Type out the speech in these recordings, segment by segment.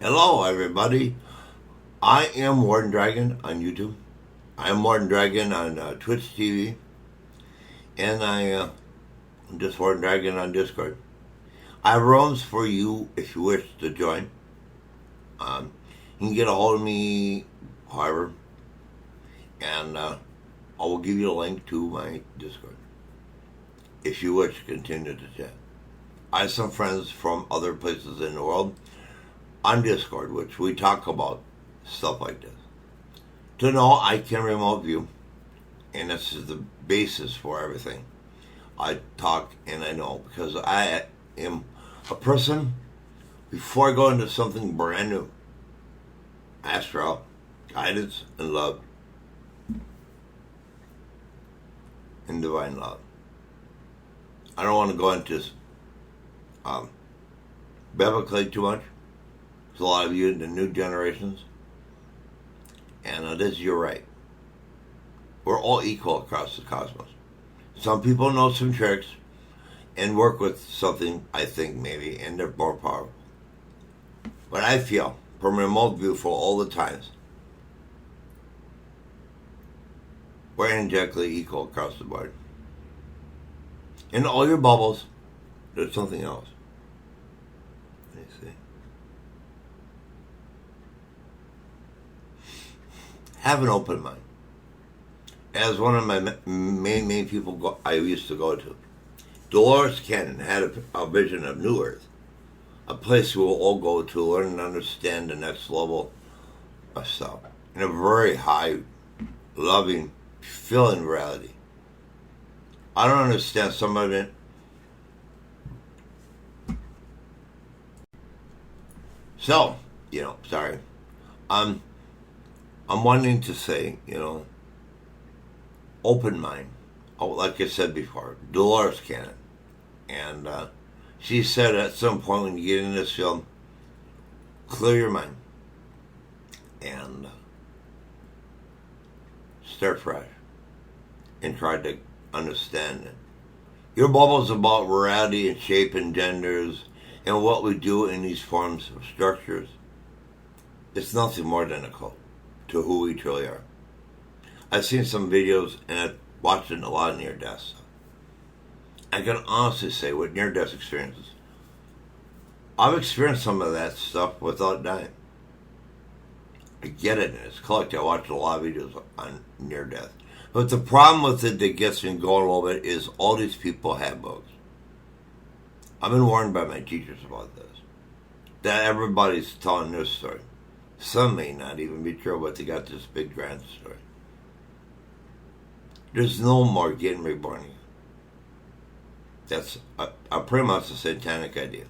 Hello, everybody. I am Warden Dragon on YouTube. I am Warden Dragon on Twitch TV, and I'm just Warden Dragon on Discord. I have rooms for you if you wish to join. You can get a hold of me, however, and I will give you a link to my Discord if you wish to continue to chat. I have some friends from other places in the world on Discord, which we talk about stuff like this. To know I can remote view, and this is the basis for everything. I talk and I know because I am a person, before I go into something brand new, astral, guidance, and love, and divine love. I don't want to go into this biblically too much. There's a lot of you in the new generations, and it is your right. We're all equal across the cosmos. Some people know some tricks and work with something, I think, maybe, and they're more powerful. But I feel, from remote view for all the times, we're energetically equal across the board. In all your bubbles, there's something else. Let me see. Have an open mind. As one of my main people I used to go to, Dolores Cannon had a vision of New Earth, a place we will all go to learn and understand the next level of stuff in a very high, loving, filling reality. I don't understand some of it. So, sorry. I'm wanting to say, open mind. Oh, like I said before, Dolores Cannon. And she said at some point when you get in this film, clear your mind and start fresh and try to understand it. Your bubble is about reality and shape and genders and what we do in these forms of structures. It's nothing more than a code to who we truly are. I've seen some videos and I've watched a lot of near-death stuff. I can honestly say with near-death experiences, I've experienced some of that stuff without dying. I get it, and it's collective. I watched a lot of videos on near-death. But the problem with it that gets me going a little bit is all these people have bugs. I've been warned by my teachers about this, that everybody's telling their story. Some may not even be true, but they got this big grand story. There's no more getting reborn again. That's a pretty much a satanic idea.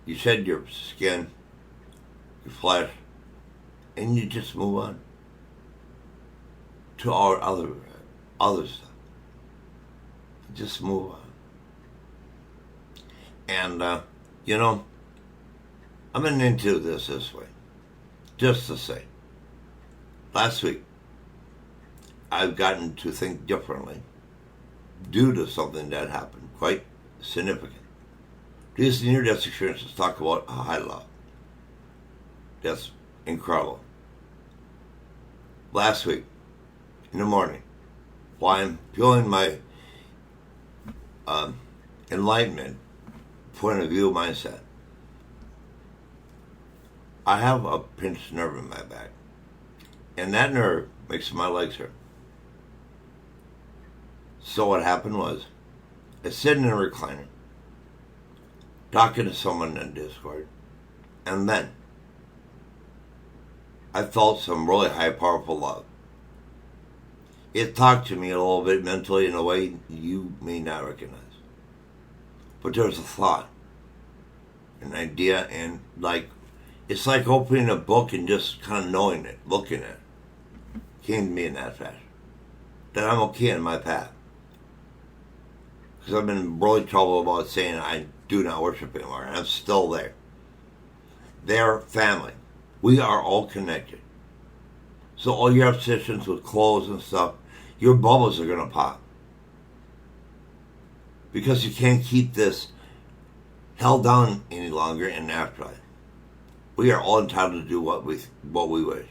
You shed your skin, your flesh, and you just move on to our other stuff. Just move on. And, I've been into this way. Just to say, last week, I've gotten to think differently due to something that happened, quite significant. These near-death experiences talk about a high love. That's incredible. Last week, in the morning, while I'm feeling my enlightenment point of view mindset, I have a pinched nerve in my back. And that nerve makes my legs hurt. So what happened was, I was sitting in a recliner, talking to someone in Discord, and then I felt some really high, powerful love. It talked to me a little bit mentally in a way you may not recognize. But there's a thought, an idea, and it's like opening a book and just kind of knowing it, looking at it. Came to me in that fashion. That I'm okay in my path. Because I've been in really trouble about saying I do not worship anymore, and I'm still there. They're family. We are all connected. So all your obsessions with clothes and stuff, your bubbles are going to pop. Because you can't keep this held down any longer in the afterlife. We are all entitled to do what we wish.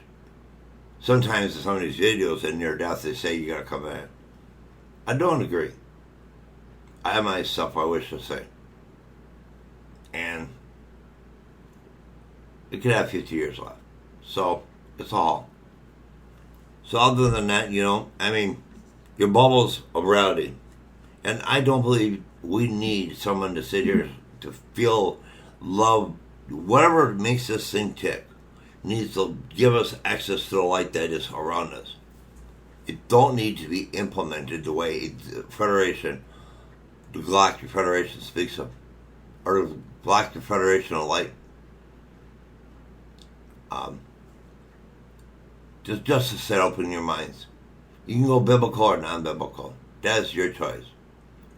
Sometimes in some of these videos in near death, they say you gotta come back. I don't agree. I have my stuff I wish to say. And it could have 50 years left. So, it's all. So other than that, your bubbles of reality. And I don't believe we need someone to sit here to feel love. Whatever makes this thing tick needs to give us access to the light that is around us. It don't need to be implemented the way the Galactic Federation speaks of, or the Galactic Federation of Light. Just to set open your minds. You can go biblical or non-biblical. That's your choice.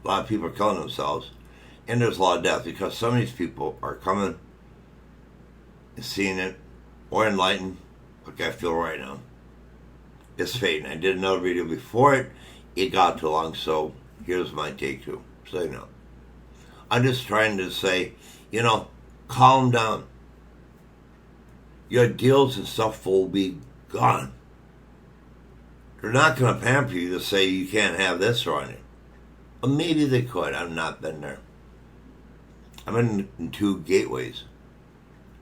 A lot of people are killing themselves, and there's a lot of death because some of these people are coming and seeing it, or enlightened, like I feel right now. It's fading. I did another video before it. It got too long, so here's my take two. So you know. I'm just trying to say, calm down. Your deals and stuff will be gone. They're not going to pamper you to say you can't have this on you. Or maybe they could. I've not been there. I'm in two gateways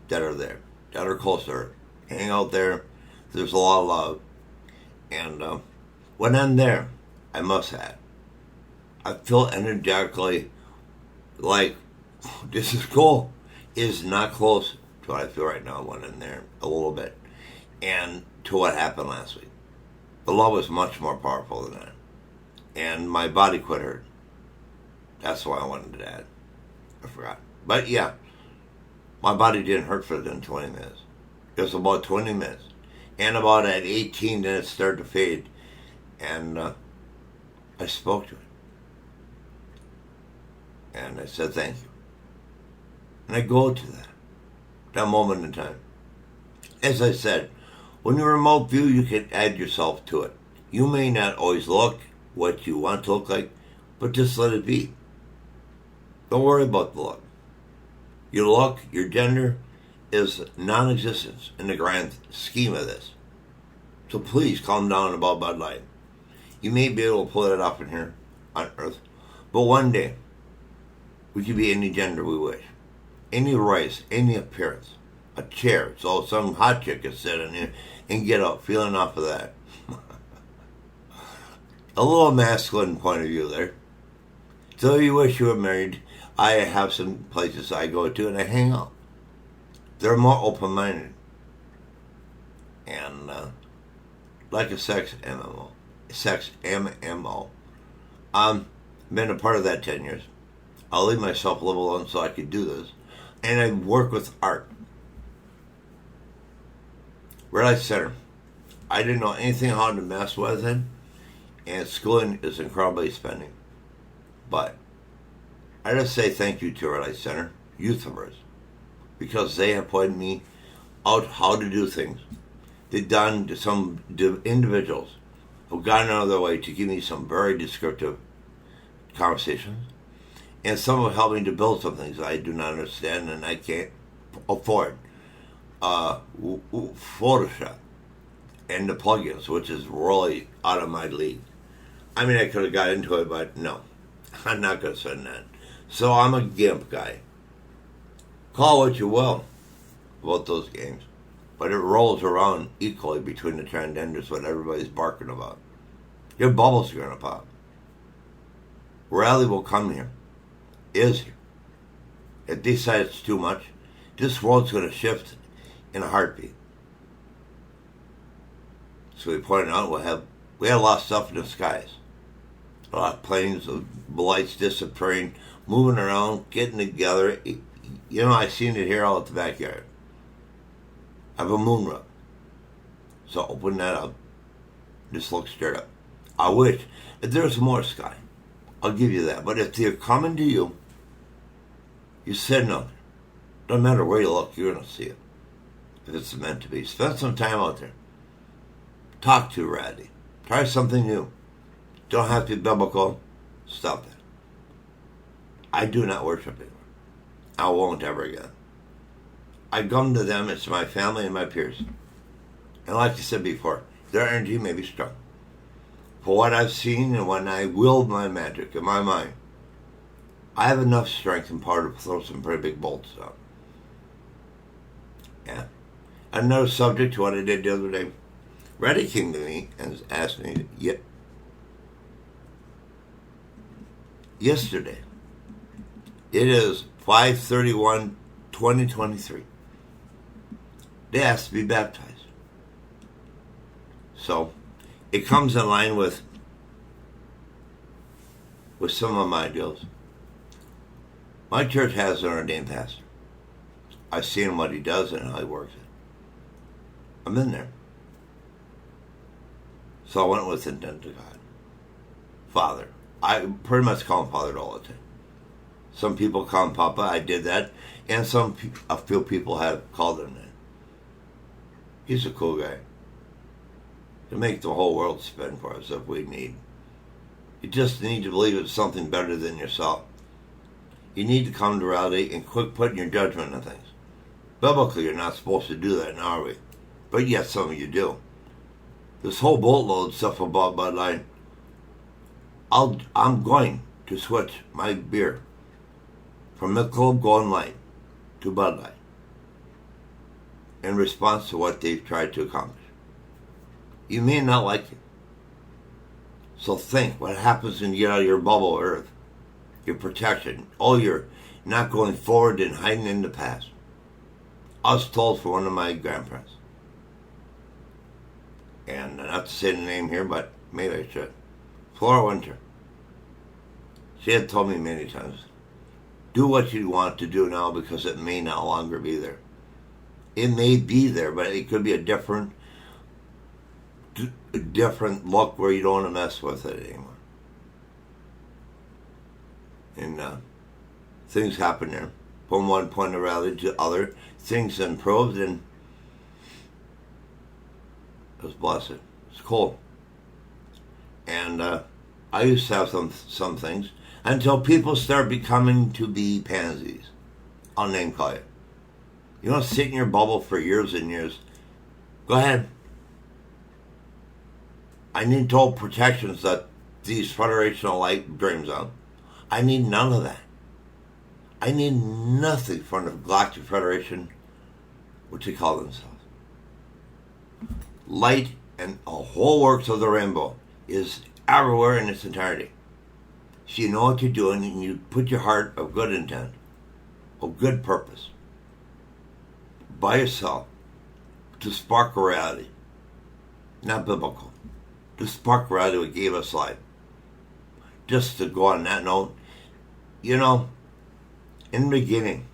that are there, that are closer. Hang out there. There's a lot of love. And when I'm there, I must add, I feel energetically like this is cool. It is not close to what I feel right now when I'm there a little bit. And to what happened last week. The love was much more powerful than that. And my body quit hurt. That's why I wanted to add. I forgot. But yeah, my body didn't hurt for than 20 minutes. It was about 20 minutes. And about at 18, then it started to fade. And I spoke to it. And I said, thank you. And I go to that moment in time. As I said, when you remote view, you can add yourself to it. You may not always look what you want to look like, but just let it be. Don't worry about the look. Your look, your gender, is non-existent in the grand scheme of this. So please calm down about Bud Light. You may be able to pull it off in here on Earth, but one day, we can be any gender we wish. Any race, any appearance. A chair, so some hot chick can sit in here and get up, feeling off of that. A little masculine point of view there. So you wish you were married. I have some places I go to and I hang out. They're more open-minded. And like a sex MMO. Sex MMO. Been a part of that 10 years. I'll leave myself a little alone so I could do this. And I work with art. Red Light Center. I didn't know anything how to mess with it, and schooling is incredibly spending. But I just say thank you to Red Light Center, YouTubers, because they have pointed me out how to do things. They've done to some individuals who've gone out of their way to give me some very descriptive conversations, and some have helped me to build some things I do not understand and I can't afford. Photoshop and the plugins, which is really out of my league. I mean, I could have got into it, but no, I'm not going to spend that. So I'm a GIMP guy. Call what you will about those games, but it rolls around equally between the transgenders, what everybody's barking about. Your bubbles are going to pop. Reality will come here. Is here. If they decide it's too much, this world's going to shift in a heartbeat. So we pointed out we had a lot of stuff in the skies. A lot of planes, lights disappearing, moving around, getting together. I seen it here all at the backyard. I have a moon rug. So open that up. Just look straight up. I wish if there's more sky. I'll give you that. But if they're coming to you, you said nothing. Doesn't matter where you look, you're going to see it. If it's meant to be. Spend some time out there. Talk to Raddy. Try something new. Don't have to be biblical. Stop that. I do not worship anymore. I won't ever again. I come to them, it's my family and my peers. And like I said before, their energy may be strong. For what I've seen and when I wield my magic in my mind, I have enough strength and power to throw some pretty big bolts out. Yeah. Another subject to what I did the other day. Reddy came to me and asked me, yesterday, it is 5/31/2023. They asked to be baptized. So, it comes in line with some of my ideals. My church has an ordained pastor. I've seen what he does and how he works it. I'm in there. So I went with intent to God. Father. I pretty much call him Father all the time. Some people call him Papa. I did that. And a few people have called him that. He's a cool guy. To make the whole world spin for us if we need. You just need to believe it's something better than yourself. You need to come to reality and quit putting your judgment on things. Biblically, you're not supposed to do that, now are we? But yet some of you do. This whole boatload stuff about Bud Light, I'm going to switch my beer from Michelob Golden Light to Bud Light in response to what they've tried to accomplish. You may not like it. So think what happens when you get out of your bubble, Earth. Your protection. Oh, you're not going forward and hiding in the past. I was told for one of my grandparents. And not to say the name here, but maybe I should. Flora Winter. She had told me many times, do what you want to do now because it may no longer be there. It may be there, but it could be a different look where you don't want to mess with it anymore. And things happen there. From one point of reality to other, things improved, and it was blessed. It's cool. And I used to have some things until people start becoming to be pansies. I'll name call you. You want to sit in your bubble for years and years? Go ahead. I need total protections that these federational light dreams of. I need none of that. I need nothing from the Galactic Federation, which they call themselves. Light and a whole works of the rainbow is everywhere in its entirety. So you know what you're doing and you put your heart of good intent, of good purpose, by yourself to spark a reality. Not biblical. To spark reality what gave us life. Just to go on that note, you know, in the beginning,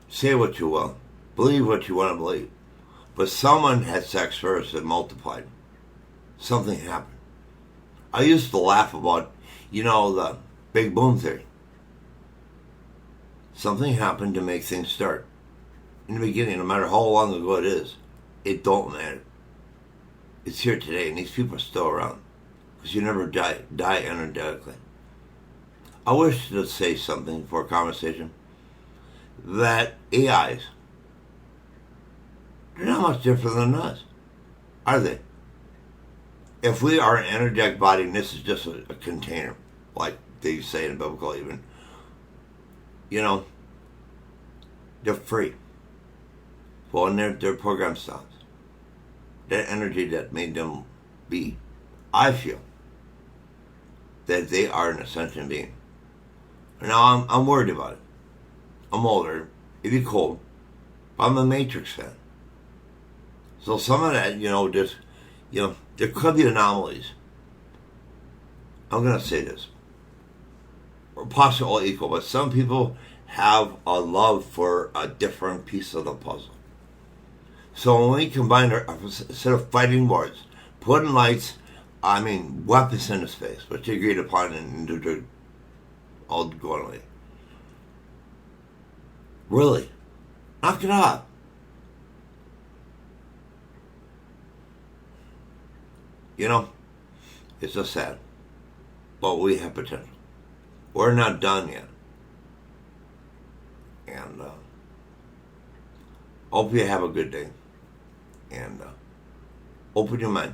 say what you will, believe what you want to believe. But someone had sex first and multiplied. Something happened. I used to laugh about, the big boom theory. Something happened to make things start. In the beginning, no matter how long ago it is, it don't matter. It's here today, and these people are still around. Because you never die energetically. I wish to say something for a conversation. That AIs, they're not much different than us. Are they? If we are an energetic body, and this is just a container, like they say in biblical even, they're free. Well, when their program stops, that energy that made them be, I feel that they are an ascension being. Now I'm worried about it. I'm older. It'd be cool. But I'm a Matrix fan. So some of that, there could be anomalies. I'm going to say this. We're possibly all equal, but some people have a love for a different piece of the puzzle. So when we combine instead of fighting wars, putting weapons in his face, which they agreed upon and they're all going away. Really? Knock it off. It's just sad. But we have potential. We're not done yet. And Hope you have a good day. And open your mind.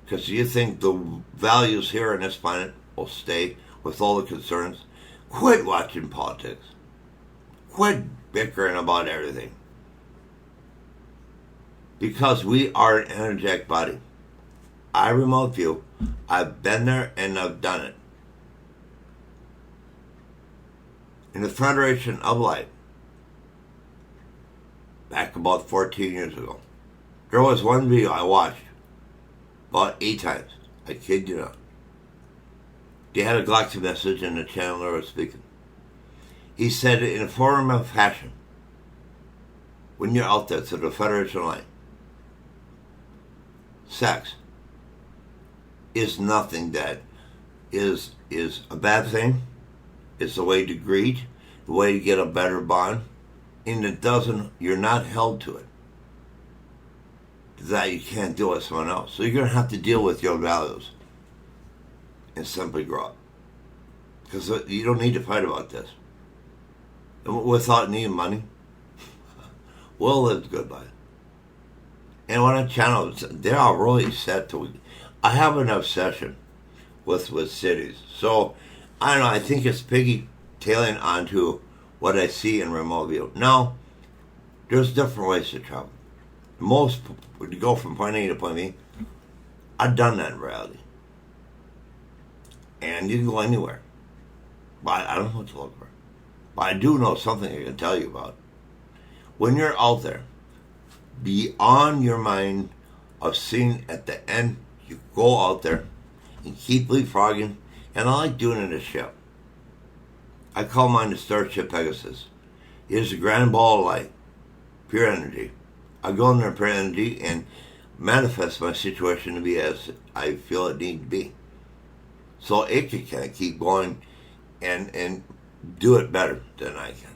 Because you think the values here on this planet will stay with all the concerns. Quit watching politics. Quit bickering about everything. Because we are an energetic body. I remote view. I've been there and I've done it. In the Federation of Light, back about 14 years ago, there was one video I watched about 8 times. I kid you not. They had a Galaxy message in the channel they were speaking. He said it in a form of fashion. When you're out there to the Federation of Light, sex is nothing that is a bad thing. It's a way to greet, a way to get a better bond, and you're not held to it. That you can't do with someone else. So you're going to have to deal with your values and simply grow up. Because you don't need to fight about this. Without needing money, we'll live good by it. And on a channel, they're all really set to. I have an obsession with cities. So, I don't know, I think it's piggy-tailing onto what I see in remote view. Now, there's different ways to travel. Most would go from point A to point B. I've done that in reality. And you can go anywhere. But I don't know what to look for. But I do know something I can tell you about. When you're out there, beyond your mind of seeing at the end, you go out there and keep leapfrogging. And I like doing it in a ship. I call mine the Starship Pegasus. It is a grand ball of light, pure energy. I go in there pure energy and manifest my situation to be as I feel it needs to be. So it can kind of keep going and do it better than I can.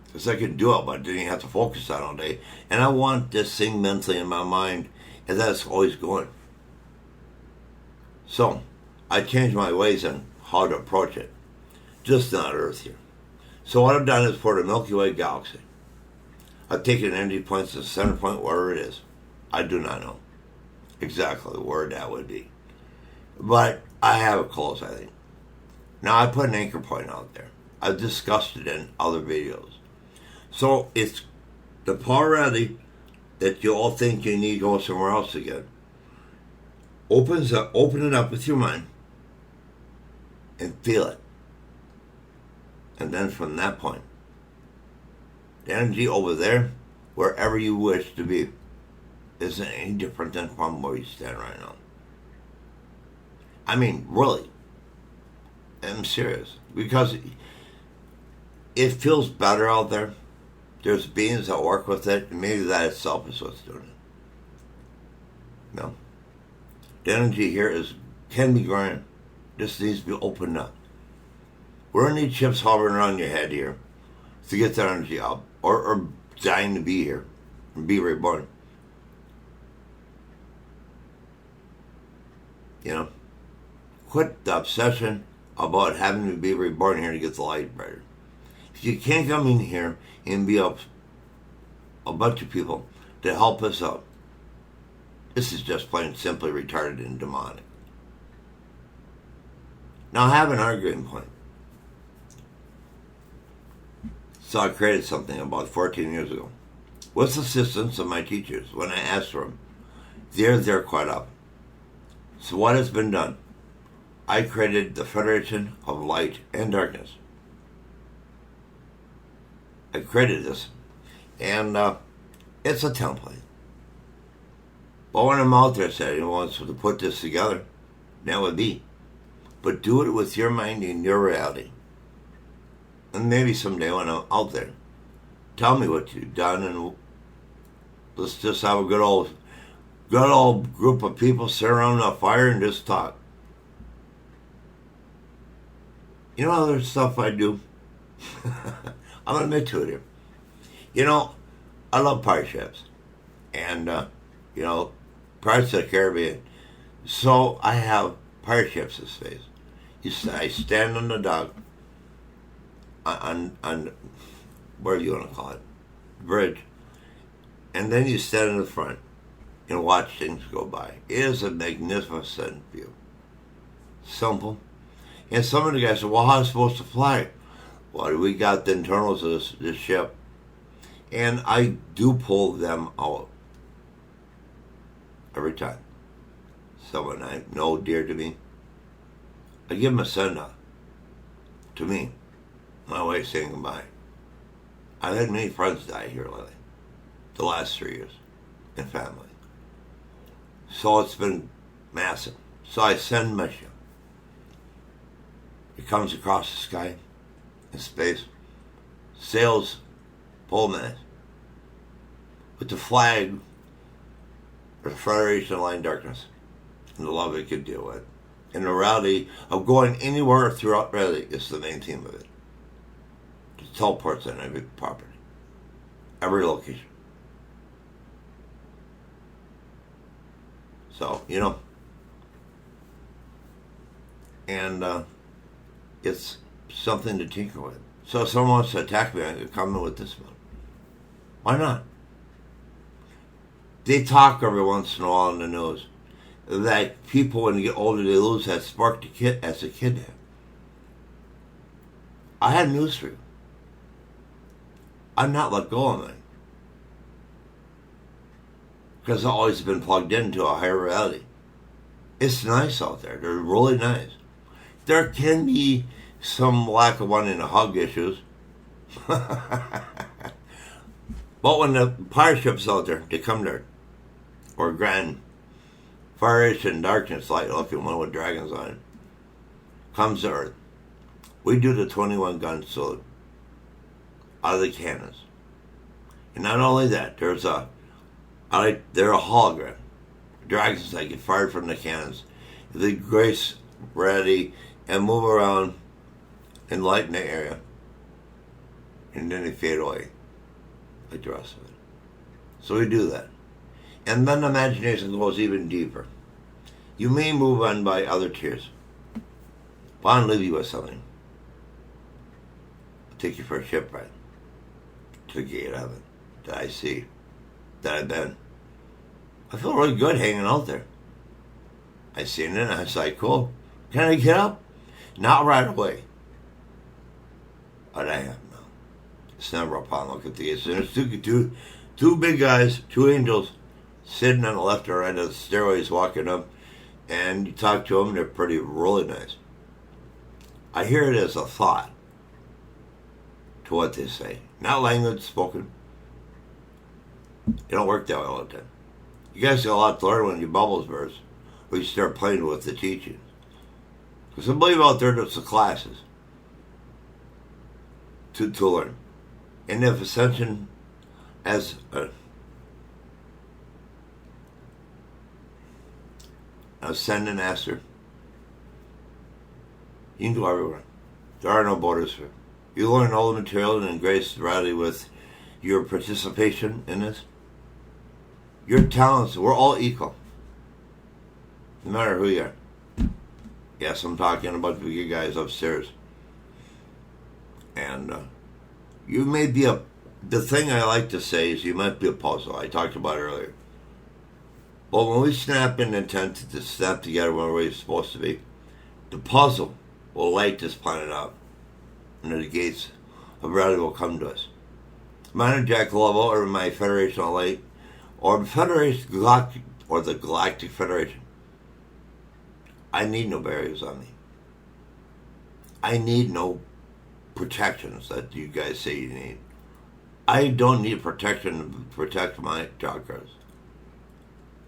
Because I can do it, but I didn't have to focus on it all day. And I want this thing mentally in my mind, and that's always going. So, I changed my ways on how to approach it. Just not Earth here. So what I've done is for the Milky Way galaxy, I've taken energy points to the center point, wherever it is. I do not know exactly where that would be. But I have it close, I think. Now, I put an anchor point out there. I've discussed it in other videos. So it's the polarity that you all think you need to go somewhere else again. Open it up with your mind and feel it. And then from that point, the energy over there, wherever you wish to be, isn't any different than from where you stand right now. I mean, really. I'm serious. Because it feels better out there. There's beings that work with it, and maybe that itself is what's doing it. No. The energy here can be grand. This needs to be opened up. We don't need chips hovering around your head here to get that energy out, or dying to be here and be reborn. You know? Quit the obsession about having to be reborn here to get the light brighter. If you can't come in here and be a bunch of people to help us out, this is just plain simply retarded and demonic. Now I have an arguing point. So I created something about 14 years ago. With the assistance of my teachers, when I asked for them, they're quite up. So what has been done? I created the Federation of Light and Darkness. I created this, and it's a template. But when I'm out there saying, wants to put this together, that would be. But do it with your mind and your reality. And maybe someday when I'm out there, tell me what you've done, and let's just have a good old group of people sit around a fire and just talk. You know other stuff I do? I'm going to admit to it here. You know, I love pirate ships. And, Pirates of the Caribbean. So I have pirate ships in space. I stand on the dock, on what do you want to call it? Bridge. And then you stand in the front and watch things go by. It is a magnificent view. Simple. And some of the guys said, well, how am I supposed to fly it? Well, we got the internals of this ship. And I do pull them out every time. Someone I know dear to me, I give them a send-off. To me, my way of saying goodbye. I've had many friends die here lately, the last 3 years, and family. So it's been massive. So I send my ship. It comes across the sky in space, sails pole mast with the flag of the Federation of Light and Darkness and the love it could deal with. And the reality of going anywhere throughout reality is the main theme of it. It teleports on every property, every location. So, and it's something to tinker with. So if someone wants to attack me, I can come in with this one. Why not? They talk every once in a while in the news that people, when they get older, they lose that spark as a kid had. I had news for you. I'm not let go of it. Because I've always been plugged into a higher reality. It's nice out there. They're really nice. There can be some lack of wanting to hug issues. But when the pirate ships out there, they come there. Or grand Federation Darkness light looking one with dragons on it. Comes to Earth. We do the 21 gun salute out of the cannons. And not only that, they're a hologram. Dragons that get fired from the cannons. They grace ready and move around and lighten the area. And then they fade away like the rest of it. So we do that. And then the imagination goes even deeper. You may move on by other tears. But I'll leave you with something. I'll take you for a ship ride to the gate of heaven that I see, that I've been. I feel really good hanging out there. I seen it and I was like, cool. Can I get up? Not right away. But I have now. It's never a problem. Look at these. And there's two big guys, two angels, sitting on the left or right of the stairways walking up. And you talk to them, they're really nice. I hear it as a thought to what they say. Not language spoken. It don't work that way all the time. You guys got a lot to learn when your bubbles burst. Or you start playing with the teachings. Because I believe out there's the classes to learn. And if Ascension as Ascendant Master, you can go everywhere. There are no borders for it. You learn all the material and grace reality with your participation in this. Your talents, we're all equal. No matter who you are. Yes, I'm talking about the big guys upstairs. And you may be the thing I like to say is you might be a puzzle. I talked about it earlier. But when we snap in intent to snap together when we're supposed to be, the puzzle will light this planet up. And the gates of reality will come to us. Mine Jack Lovo or my Federation of Light or the Federation Galactic or the Galactic Federation. I need no barriers on me. I need no protections that you guys say you need. I don't need protection to protect my chakras.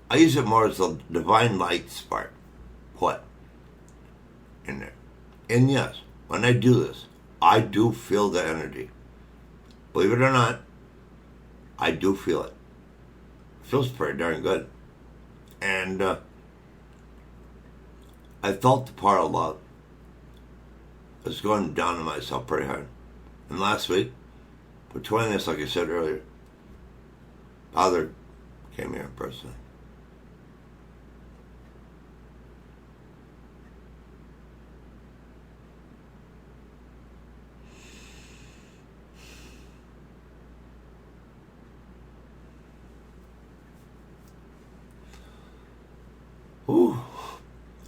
I use it more as a divine light spark. What? In there. And yes, when I do this, I do feel the energy. Believe it or not, I do feel it. It feels pretty darn good. And I felt the power of love. It's going down on myself pretty hard. And last week, for 20 minutes, like I said earlier, Father came here personally.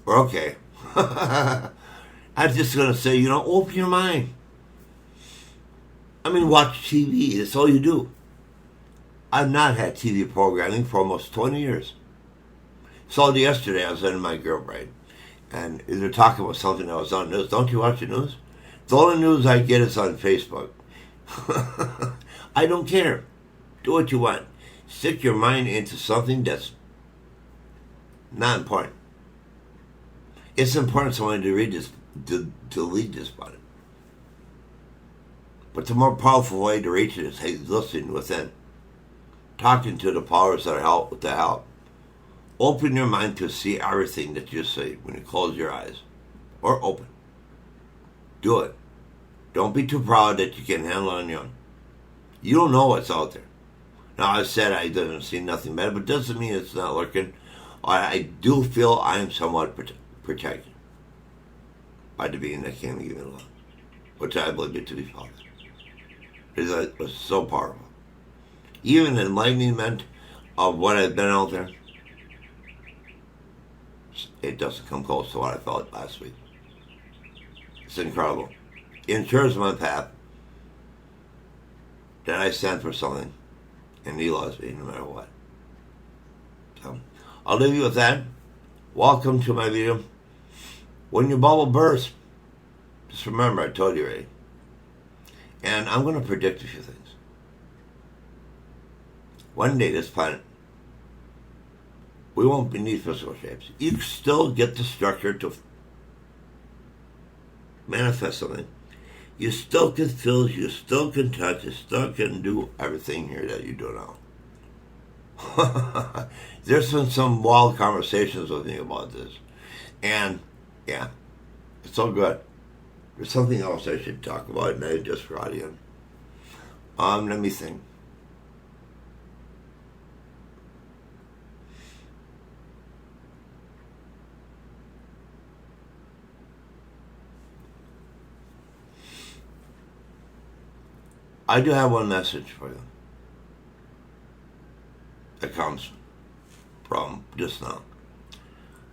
Or okay. I'm just going to say, open your mind. I mean, watch TV. That's all you do. I've not had TV programming for almost 20 years. So yesterday I was in my girl brain, and they're talking about something that was on the news. Don't you watch the news? The only news I get is on Facebook. I don't care. Do what you want. Stick your mind into something that's not important. It's important someone to read this, to lead this body. But the more powerful way to reach it is listening within. Talking to the powers that help with the help. Open your mind to see everything that you see when you close your eyes. Or open. Do it. Don't be too proud that you can handle it on your own. You don't know what's out there. Now, I said I didn't see nothing bad, but it doesn't mean it's not lurking. I do feel I am somewhat protected by the being that came to give me love, which I believe it to be Father. It was so powerful. Even enlightenment of what I've been out there, it doesn't come close to what I felt last week. It's incredible. It ensures my path that I stand for something, and He loves me no matter what. So, I'll leave you with that. Welcome to my video. When your bubble bursts, just remember I told you already. And I'm going to predict a few things. One day this planet, we won't need physical shapes. You can still get the structure to manifest something. You still can feel, you still can touch, you still can do everything here that you do now. There's been some wild conversations with me about this. And, yeah, it's all good. There's something else I should talk about, and I just brought in. Let me think. I do have one message for you that comes from just now.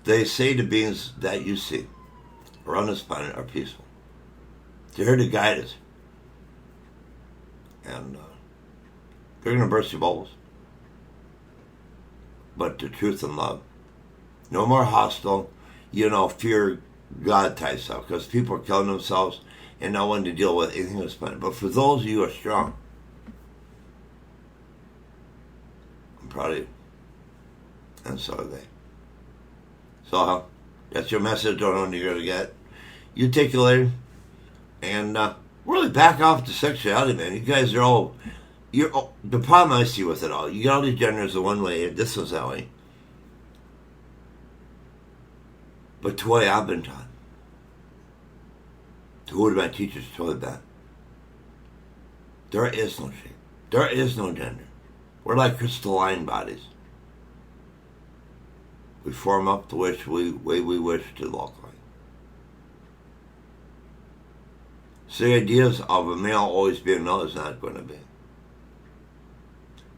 They say the beings that you see around this planet are peaceful. They're here to guide us. And they're going to burst your bubbles. But the truth and love. No more hostile, fear God type stuff. Because people are killing themselves and not wanting to deal with anything on this planet. But for those of you who are strong, I'm proud of you. And so are they. So that's your message. Don't know when you're going to get. You take it later. And really back off the sexuality, man. You guys are all... the problem I see with it all, you got all these genders the one way, and this one's that way. But the way I've been taught, who would my teachers told that? There is no shape. There is no gender. We're like crystalline bodies. We form up the way we wish to look like. So the ideas of a male always being male is not going to be.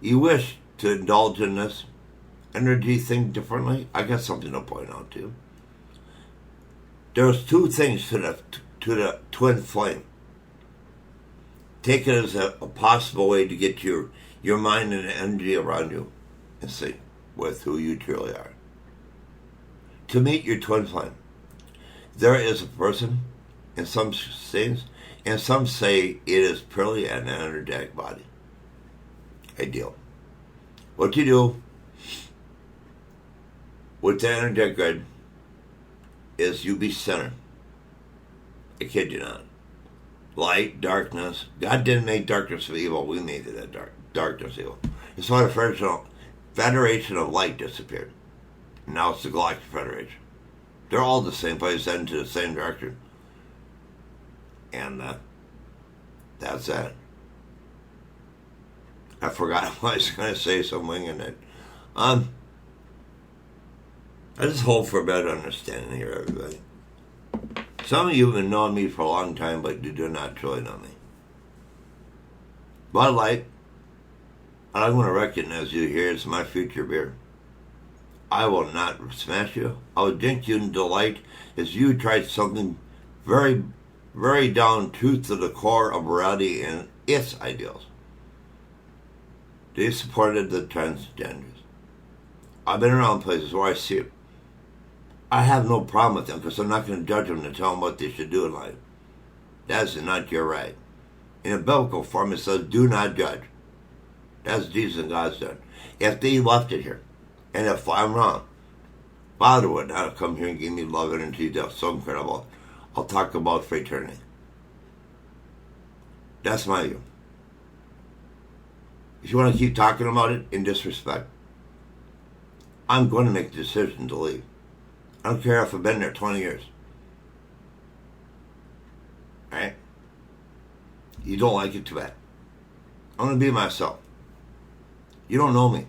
You wish to indulge in this energy thing differently? I got something to point out to you. There's two things to the twin flame. Take it as a possible way to get your mind and energy around you and see with who you truly are. To meet your twin flame, there is a person in some things, and some say it is purely an energetic body. Ideal. What you do with the energetic grid is you be center. I kid you not. Light, darkness. God didn't make darkness evil. We made it darkness evil. It's why the Federation of Light disappeared. Now it's the Galactic Federation. They're all the same place, heading to the same direction. And that's that. I forgot what I was going to say, so I'm winging it. I just hope for a better understanding here, everybody. Some of you have been knowing me for a long time, but you do not truly know me. Bud Light, I'm going to recognize you here as my future beer. I will not smash you. I will drink you in delight as you tried something very, very down truth to the core of morality and its ideals. They supported the transgenders. I've been around places where I see it. I have no problem with them because I'm not going to judge them to tell them what they should do in life. That's not your right. In a biblical form, it says, do not judge. That's Jesus and God said. If they left it here, and if I'm wrong, Father would not have come here and give me love and energy. That's so incredible. I'll talk about for eternity. That's my view. If you want to keep talking about it in disrespect, I'm going to make the decision to leave. I don't care if I've been there 20 years. Right? You don't like it, too bad. I'm going to be myself. You don't know me.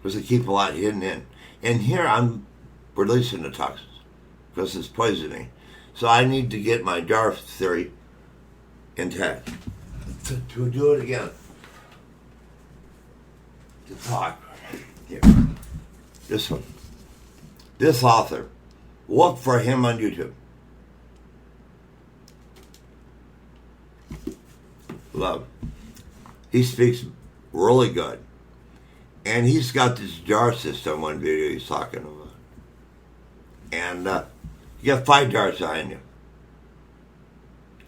Because I keep a lot hidden in. And here I'm releasing the toxins. Because it's poisoning. So I need to get my jar theory intact. To do it again. To talk. Here. This one. This author. Look for him on YouTube. Love. He speaks really good. And he's got this jar system, one video he's talking about. And you got 5 jars behind you.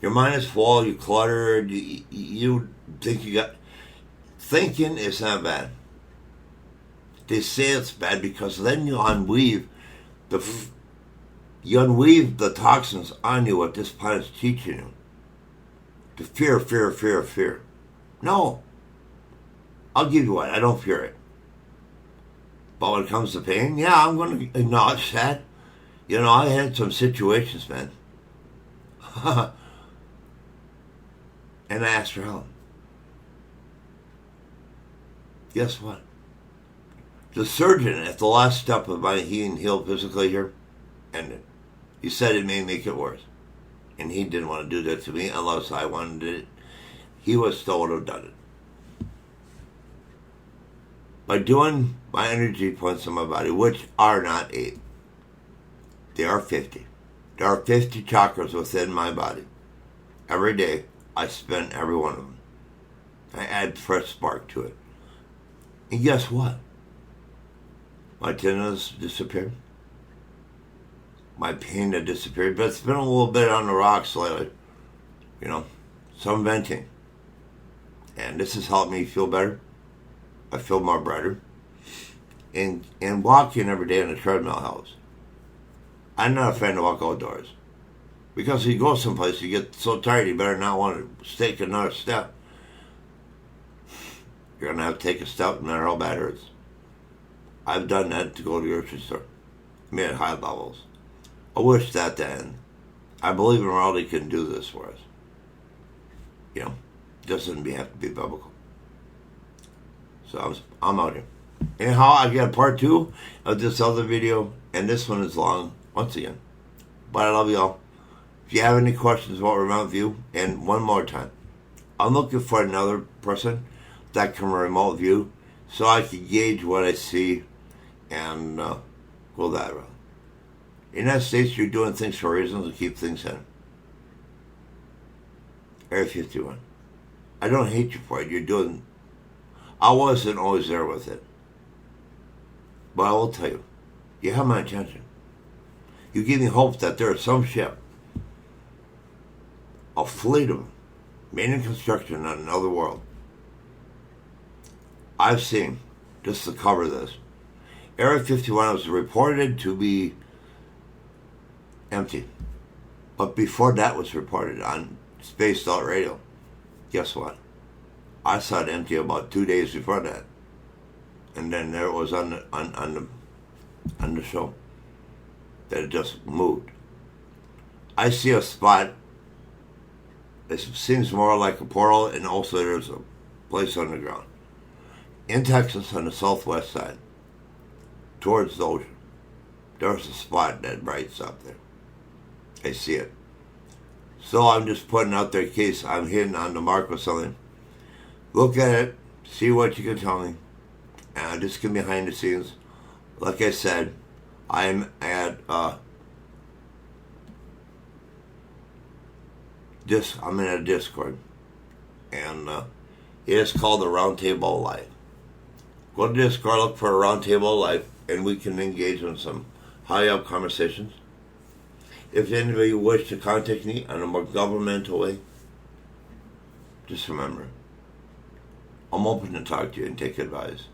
Your mind is full, you're cluttered, you think you got... Thinking is not bad. They say it's bad because then you unweave the toxins on you, what this planet's teaching you. To fear, fear, fear, fear. No. I'll give you one. I don't fear it. But when it comes to pain, yeah, I'm going to acknowledge that. You know, I had some situations, man. And I asked for help. Guess what? The surgeon at the last step of my heal physically here ended. He said it may make it worse. And he didn't want to do that to me unless I wanted it. He still would have done it. By doing my energy points in my body, which are not 8. They are 50. There are 50 chakras within my body. Every day, I spin every one of them. I add fresh spark to it. And guess what? My tendons disappeared. My pain had disappeared, but it's been a little bit on the rocks lately. You know, some venting. And this has helped me feel better. I feel more brighter. And walking every day on the treadmill helps. I'm not a fan to walk outdoors. Because you go someplace, you get so tired, you better not want to take another step. You're going to have to take a step no matter how bad it is. I've done that to go to the grocery store. I mean, at high levels. I wish that then. I believe morality can do this for us. You know, it doesn't have to be biblical. So I'm out here. Anyhow, I got part 2 of this other video, and this one is long, once again. But I love you all. If you have any questions about remote view, and one more time, I'm looking for another person that can remote view so I can gauge what I see and go that route. In the United States, you're doing things for reasons to keep things in. Area 51. I don't hate you for it. You're doing... I wasn't always there with it. But I will tell you, you have my attention. You give me hope that there is some ship, a fleet of them, made in construction on another world. I've seen, just to cover this, Area 51 was reported to be empty. But before that was reported on Spaced Out Radio, guess what? I saw it empty about 2 days before that. And then there it was on the show that it just moved. I see a spot. It seems more like a portal, and also there's a place underground. In Texas, on the southwest side, towards the ocean, there's a spot that brights up there. I see it. So I'm just putting out there in case I'm hitting on the mark with something. Look at it, see what you can tell me. Just get behind the scenes. Like I said, I'm at I'm in a Discord, and it is called the Roundtable of Life. Go to Discord, look for a Roundtable of Life, and we can engage in some high-up conversations. If anybody wish to contact me on a more governmental way, just remember, I'm open to talk to you and take advice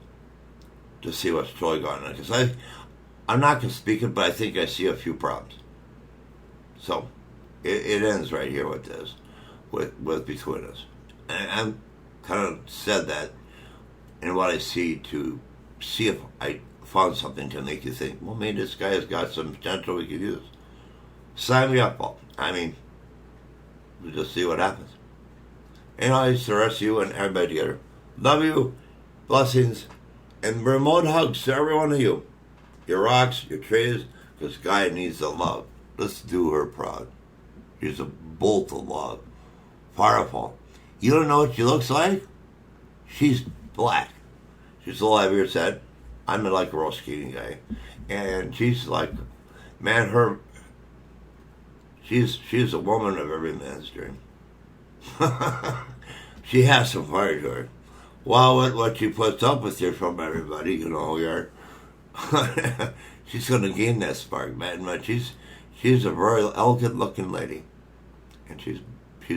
to see what's truly going on. Because I'm not going to speak it, but I think I see a few problems. So it ends right here with this, with between us. And I'm kind of said that in what I see to see if I found something to make you think, well, maybe this guy has got some potential we could use. Sign me up, Paul. I mean, we'll just see what happens. And I used to rest you and everybody together. Love you, blessings, and remote hugs to every one of you. Your rocks, your trees, because Gaia needs the love. Let's do her proud. She's a bolt of love. Powerful. You don't know what she looks like? She's black. She's a little heavier set. I'm like a real skating guy. And she's like, man, she's a woman of every man's dream. She has some fire to her. Well, what she puts up with here from everybody, you know, she's going to gain that spark, man. But she's a very elegant looking lady. And she's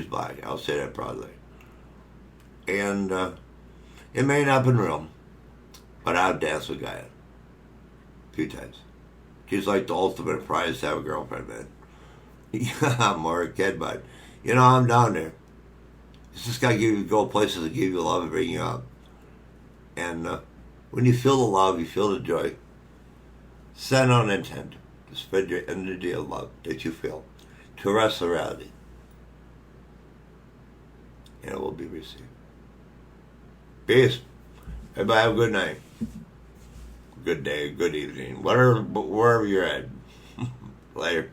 black. I'll say that proudly. And it may not have been real, but I've danced with Gaia a few times. She's like the ultimate prize to have a girlfriend, man. Yeah, I'm more a kid, but you know, I'm down there. It's just got to go places that give you love and bring you up. And when you feel the love, you feel the joy. Set on intent to spread your energy of love that you feel to arrest the reality. And it will be received. Peace. Everybody have a good night. Good day, good evening, wherever you're at. Later.